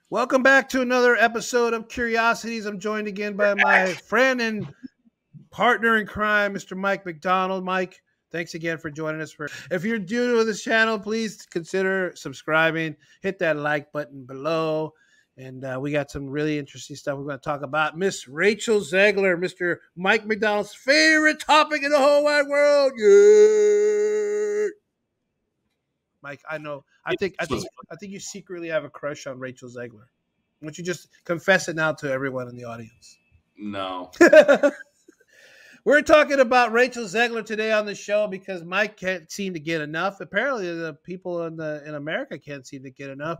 Welcome back to another episode of Curiosities. I'm joined again by my friend and partner in crime, Mr. Mike MacDonald. Mike, thanks again for joining us. If you're new to this channel, please consider subscribing. Hit that like button below. And we got some really interesting stuff we're going to talk about. Miss Rachel Zegler, Mr. Mike MacDonald's favorite topic in the whole wide world. Yeah. Mike, I know. I think you secretly have a crush on Rachel Zegler. Why don't you just confess it now to everyone in the audience? No. We're talking about Rachel Zegler today on the show because Mike can't seem to get enough. Apparently, the people in America can't seem to get enough,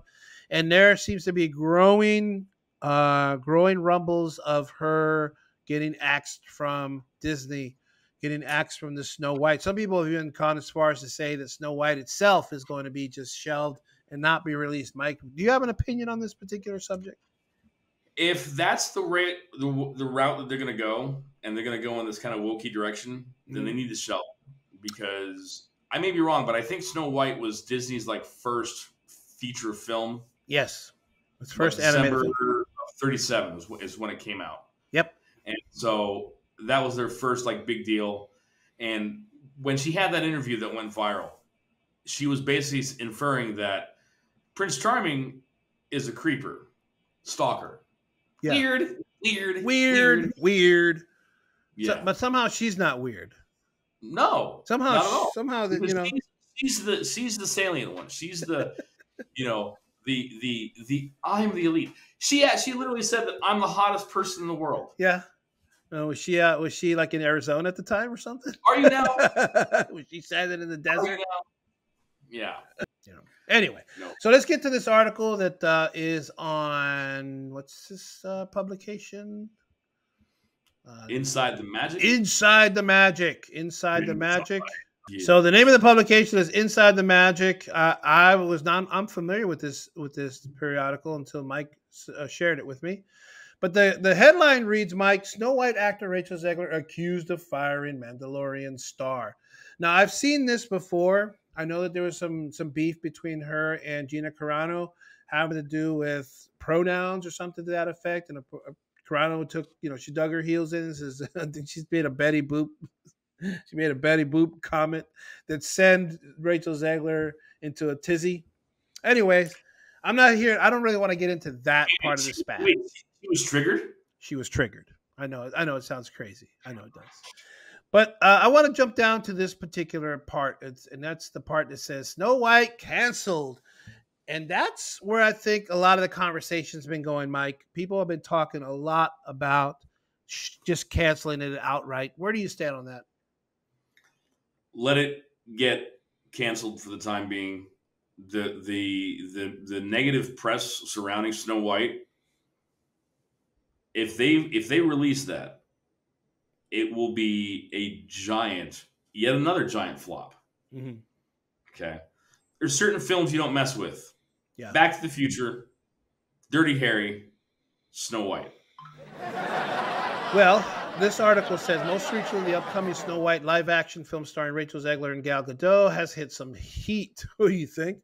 and there seems to be growing rumbles of her getting axed from Disney. Getting axed from the Snow White. Some people have even gone as far as to say that Snow White itself is going to be just shelved and not be released. Mike, do you have an opinion on this particular subject? If that's the route that they're going to go, and they're going to go in this kind of wokey direction, then they need to shelve it. Because I may be wrong, but I think Snow White was Disney's first feature film. Yes, its first animated film. December 37 is when it came out. Yep. And so that was their first big deal. And when she had that interview that went viral, she was basically inferring that Prince Charming is a creeper, stalker. Yeah. Weird. Yeah. So, but somehow she's not weird. No. Somehow, not at all. Somehow that she's the salient one. She's the the I'm the elite. She literally said that I'm the hottest person in the world. Yeah. Was she like in Arizona at the time or something? Are you now? Was she standing in the desert? Yeah. Anyway, no. So let's get to this article that is on what's this publication? Inside the Magic. Inside the Magic. Yeah. So the name of the publication is Inside the Magic. I'm familiar with this periodical until Mike shared it with me. But the headline reads, Mike, Snow White actor Rachel Zegler accused of firing Mandalorian star. Now, I've seen this before. I know that there was some beef between her and Gina Carano having to do with pronouns or something to that effect. And Carano took, she dug her heels in and says, I think she's made a Betty Boop. She made a Betty Boop comment that sent Rachel Zegler into a tizzy. Anyways, I'm not here. I don't really want to get into that part of the spat. Wait, she was triggered? She was triggered. I know it sounds crazy. I know it does. But I want to jump down to this particular part. And that's the part that says Snow White canceled. And that's where I think a lot of the conversation's been going, Mike. People have been talking a lot about just canceling it outright. Where do you stand on that? Let it get canceled for the time being. The negative press surrounding Snow White, if they release that, it will be yet another giant flop. Mm-hmm. Okay, there's certain films you don't mess with. Yeah. Back to the Future, Dirty Harry, Snow White. Well, this article says most recently the upcoming Snow White live-action film starring Rachel Zegler and Gal Gadot has hit some heat. What do you think?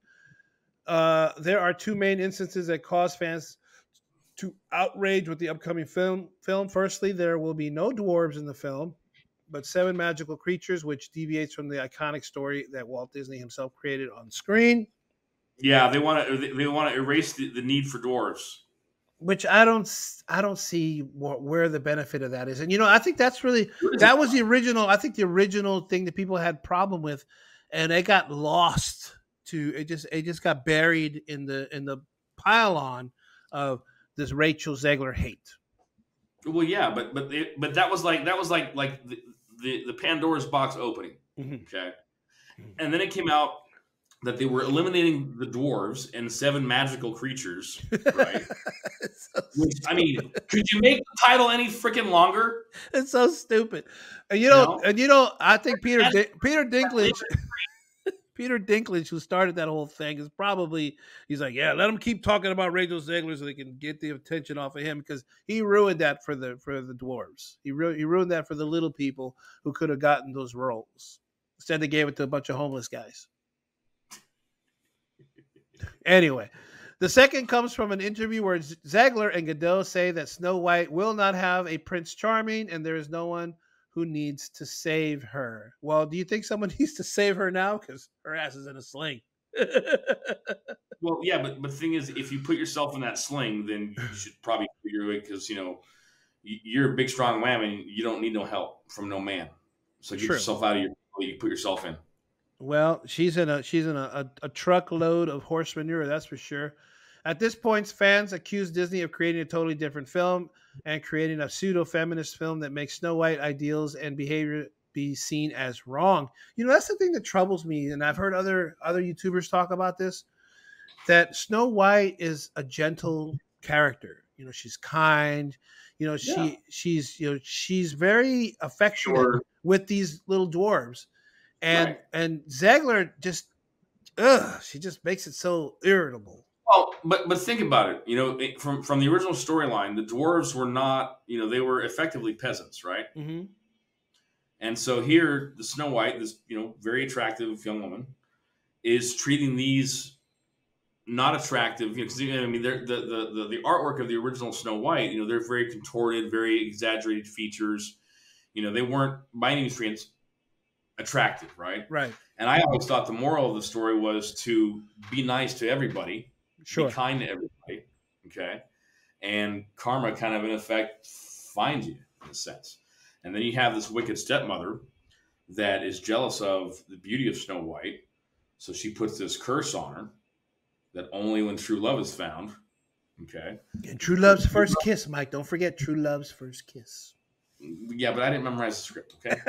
There are two main instances that cause fans to outrage with the upcoming film. Firstly, there will be no dwarves in the film, but 7 magical creatures, which deviates from the iconic story that Walt Disney himself created on screen. Yeah, they want to erase the need for dwarves. Which I don't see where the benefit of that is. And, I think that was the original. I think the original thing that people had problem with, and it got lost it just got buried in the pile-on of this Rachel Zegler hate. Well, yeah, but that was like the Pandora's box opening. Mm-hmm. Okay. And then it came out that they were eliminating the dwarves and 7 magical creatures, right? Which, I mean, could you make the title any freaking longer? It's so stupid. And I think Peter Dinklage, who started that whole thing, he's like, yeah, let him keep talking about Rachel Zegler so they can get the attention off of him, because he ruined that for the dwarves. He ruined that for the little people who could have gotten those roles. Instead, they gave it to a bunch of homeless guys. Anyway, The second comes from an interview where Zegler and Godot say that Snow White will not have a Prince Charming and there is no one who needs to save her. Well, do you think someone needs to save her now? Because her ass is in a sling. Well, yeah, but the thing is, if you put yourself in that sling, then you should probably figure it because, you're a big, strong woman. And you don't need no help from no man. So get yourself out of you put yourself in. Well, she's in a truckload of horse manure, that's for sure. At this point, fans accuse Disney of creating a totally different film and creating a pseudo-feminist film that makes Snow White ideals and behavior be seen as wrong. That's the thing that troubles me, and I've heard other YouTubers talk about this, that Snow White is a gentle character. She's kind. She's very affectionate with these little dwarves. And Zegler just, she just makes it so irritable. Well, but think about it. From the original storyline, the dwarves were not, they were effectively peasants, right? Mm-hmm. And so here, the Snow White, this very attractive young woman, is treating these not attractive. Because the artwork of the original Snow White, they're very contorted, very exaggerated features. They weren't by any means attractive, right? Right. And I always thought the moral of the story was to be nice to everybody, be kind to everybody, okay? And karma kind of, in effect, finds you, in a sense. And then you have this wicked stepmother that is jealous of the beauty of Snow White, so she puts this curse on her that only when true love is found, okay? And true love's first kiss, Mike. Don't forget true love's first kiss. Yeah, but I didn't memorize the script, okay?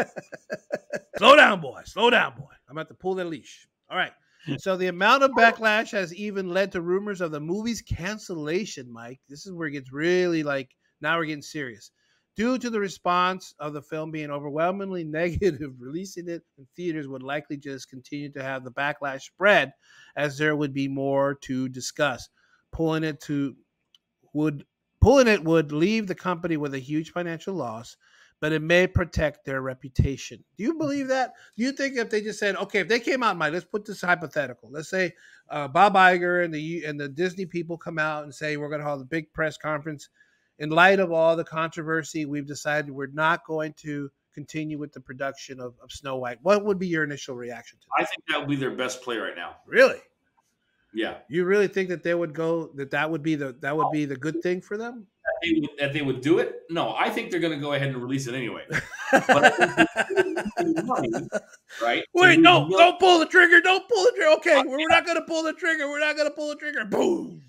Slow down, boy. Slow down, boy. I'm about to pull the leash. All right. So the amount of backlash has even led to rumors of the movie's cancellation, Mike. This is where it gets really now we're getting serious. Due to the response of the film being overwhelmingly negative, releasing it in theaters would likely just continue to have the backlash spread as there would be more to discuss. Pulling it would leave the company with a huge financial loss, but it may protect their reputation. Do you believe that? Do you think if they just said, okay, if they came out, Mike, let's put this hypothetical. Let's say Bob Iger and the Disney people come out and say, we're going to hold a big press conference. In light of all the controversy, we've decided we're not going to continue with the production of Snow White. What would be your initial reaction to that? I think that would be their best play right now. Really? Yeah. You really think that they would go that would be the good thing for them? That they would do it? No, I think they're going to go ahead and release it anyway. But money, right? Wait, no, don't pull the trigger. Don't pull the trigger. Okay, we're not going to pull the trigger. We're not going to pull the trigger. Boom.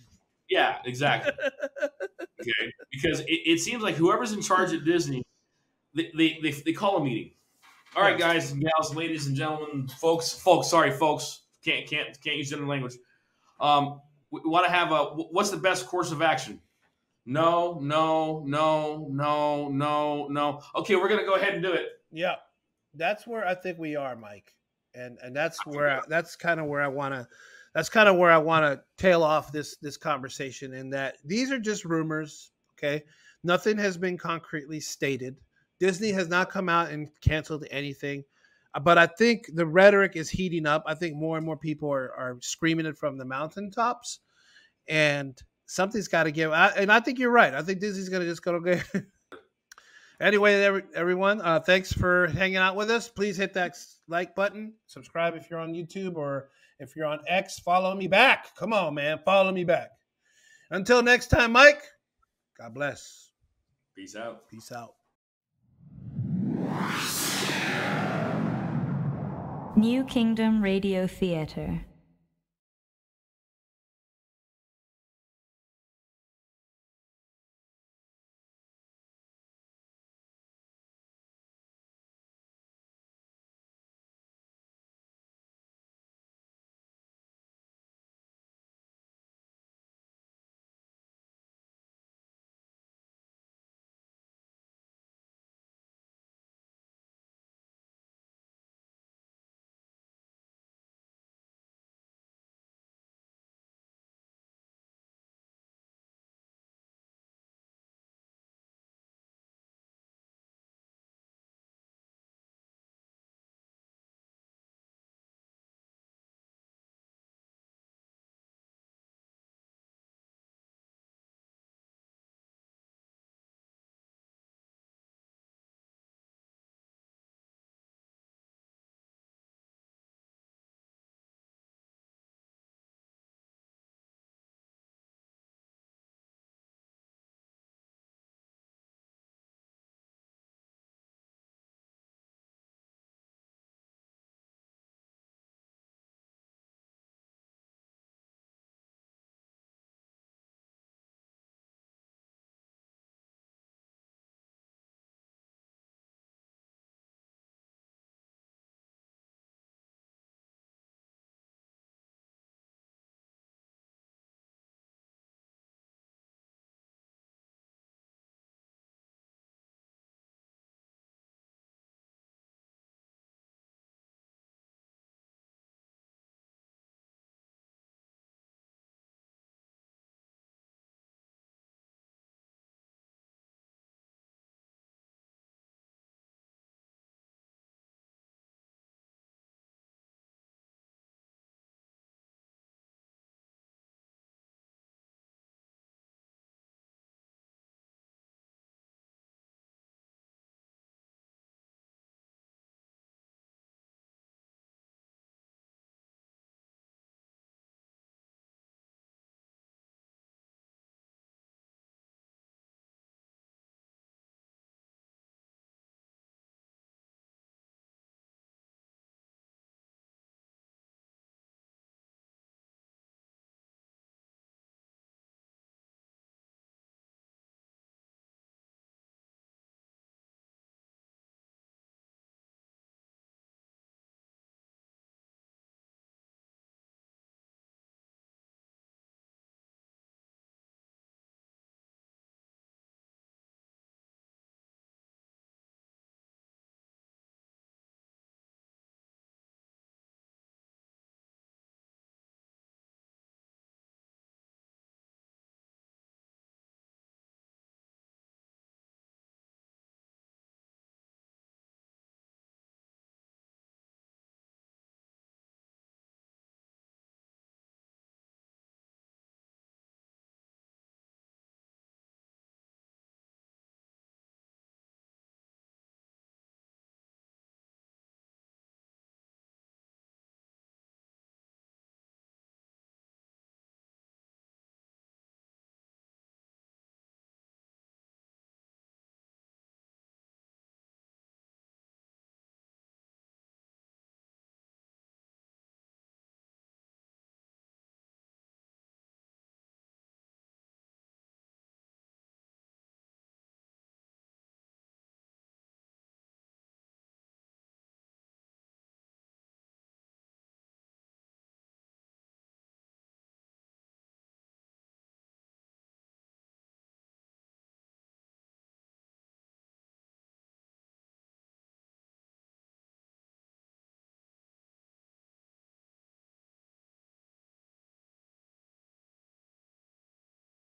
Yeah, exactly. Okay, because it seems like whoever's in charge at Disney, they call a meeting. All right, guys and gals, ladies and gentlemen, folks. Sorry, folks. Can't use general language. We want to have what's the best course of action? No. Okay, we're gonna go ahead and do it. Yeah, that's where I think we are, Mike, and that's kind of where I want to tail off this conversation. In that these are just rumors. Okay, nothing has been concretely stated. Disney has not come out and canceled anything. But I think the rhetoric is heating up. I think more and more people are screaming it from the mountaintops. And something's got to give. And I think you're right. I think Disney's going to just go to go. Anyway, everyone, thanks for hanging out with us. Please hit that like button. Subscribe if you're on YouTube, or if you're on X, follow me back. Come on, man. Follow me back. Until next time, Mike, God bless. Peace out. Peace out. New Kingdom Radio Theater.